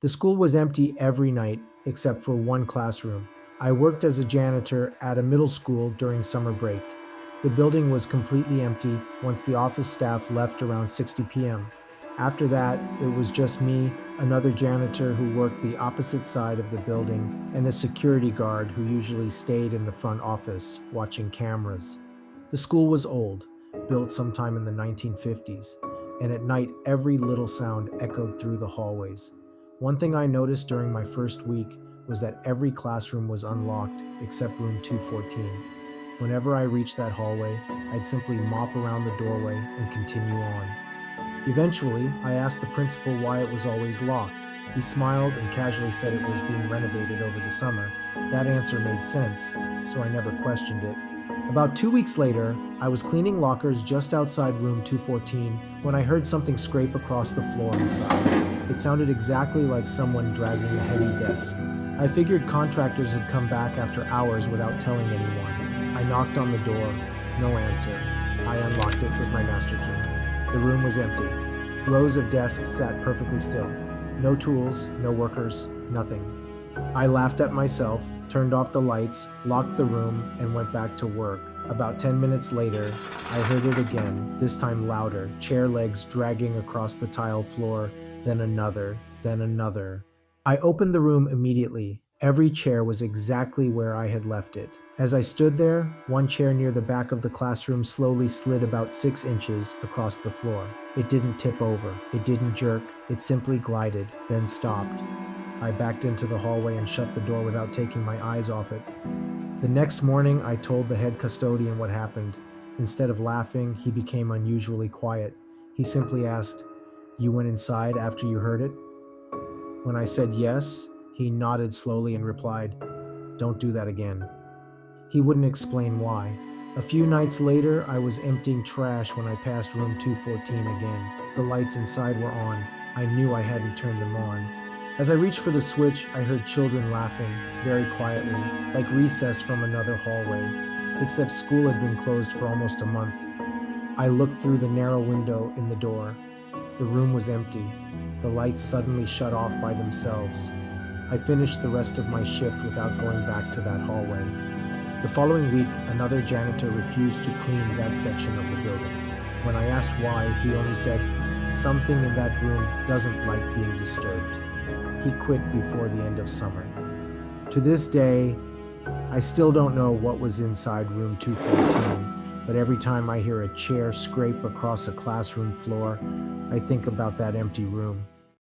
The school was empty every night except for one classroom. I worked as a janitor at a middle school during summer break. The building was completely empty once the office staff left around 6 p.m. After that, it was just me, another janitor who worked the opposite side of the building, and a security guard who usually stayed in the front office watching cameras. The school was old, built sometime in the 1950s, and at night every little sound echoed through the hallways. One thing I noticed during my first week was that every classroom was unlocked except room 214. Whenever I reached that hallway, I'd simply mop around the doorway and continue on. Eventually, I asked the principal why it was always locked. He smiled and casually said it was being renovated over the summer. That answer made sense, so I never questioned it. About 2 weeks later, I was cleaning lockers just outside room 214 when I heard something scrape across the floor inside. It sounded exactly like someone dragging a heavy desk. I figured contractors had come back after hours without telling anyone. I knocked on the door. No answer. I unlocked it with my master key. The room was empty. Rows of desks sat perfectly still. No tools, no workers, nothing. I laughed at myself, turned off the lights, locked the room, and went back to work. About 10 minutes later, I heard it again, this time louder, chair legs dragging across the tile floor, then another, then another. I opened the room immediately. Every chair was exactly where I had left it. As I stood there, one chair near the back of the classroom slowly slid about 6 inches across the floor. It didn't tip over. It didn't jerk. It simply glided, then stopped. I backed into the hallway and shut the door without taking my eyes off it. The next morning, I told the head custodian what happened. Instead of laughing, he became unusually quiet. He simply asked, "You went inside after you heard it?" When I said yes, he nodded slowly and replied, "Don't do that again." He wouldn't explain why. A few nights later, I was emptying trash when I passed room 214 again. The lights inside were on. I knew I hadn't turned them on. As I reached for the switch, I heard children laughing, very quietly, like recess from another hallway, except school had been closed for almost a month. I looked through the narrow window in the door. The room was empty. The lights suddenly shut off by themselves. I finished the rest of my shift without going back to that hallway. The following week, another janitor refused to clean that section of the building. When I asked why, he only said, "Something in that room doesn't like being disturbed." He quit before the end of summer. To this day, I still don't know what was inside room 214, but every time I hear a chair scrape across a classroom floor, I think about that empty room.